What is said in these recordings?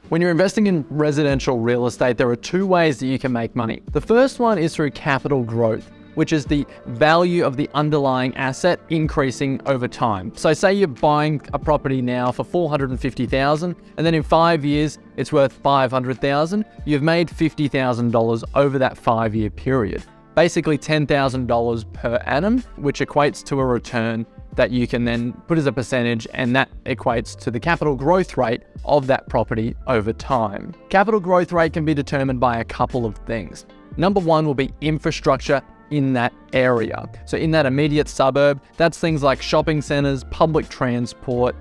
When you're investing in residential real estate, there are two ways that you can make money. The first one is through capital growth, which is the value of the underlying asset increasing over time. So say you're buying a property now for $450,000, and then in 5 years, it's worth $500,000. You've made $50,000 over that 5-year period. Basically $10,000 per annum, which equates to a return that you can then put as a percentage, and that equates to the capital growth rate of that property over time. Capital growth rate can be determined by a couple of things. Number one will be infrastructure in that area. So in that immediate suburb, that's things like shopping centers, public transport,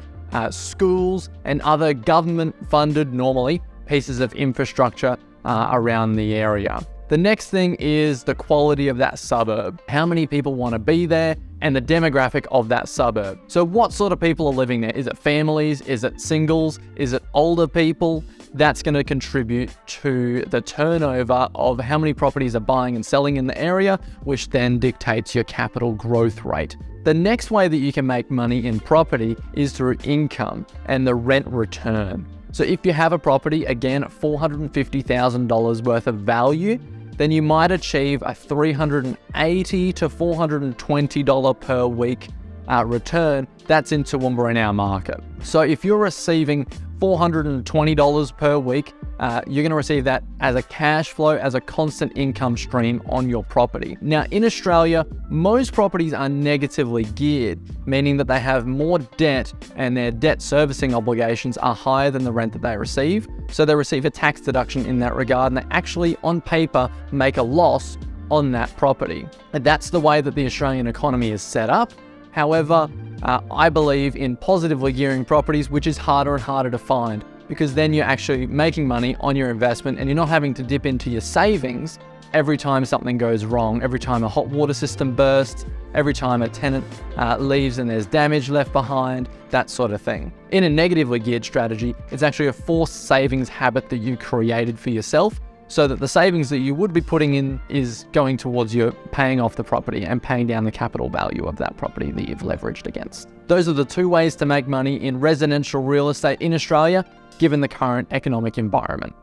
schools, and other government-funded, normally, pieces of infrastructure around the area. The next thing is the quality of that suburb. How many people want to be there, and the demographic of that suburb. So what sort of people are living there? Is it families? Is it singles? Is it older people? That's going to contribute to the turnover of how many properties are buying and selling in the area, which then dictates your capital growth rate. The next way that you can make money in property is through income and the rent return. So if you have a property, again, $450,000 worth of value, then you might achieve a $380 to $420 per week return. That's in Toowoomba in our market. So if you're receiving $420 per week, you're going to receive that as a cash flow, as a constant income stream on your property. Now, in Australia, most properties are negatively geared, meaning that they have more debt and their debt servicing obligations are higher than the rent that they receive. So they receive a tax deduction in that regard, and they actually, on paper, make a loss on that property. And that's the way that the Australian economy is set up. However, I believe in positively gearing properties, which is harder and harder to find, because then you're actually making money on your investment and you're not having to dip into your savings every time something goes wrong, every time a hot water system bursts, every time a tenant leaves and there's damage left behind, that sort of thing. In a negatively geared strategy, it's actually a forced savings habit that you created for yourself, so that the savings that you would be putting in is going towards you paying off the property and paying down the capital value of that property that you've leveraged against. Those are the two ways to make money in residential real estate in Australia, given the current economic environment.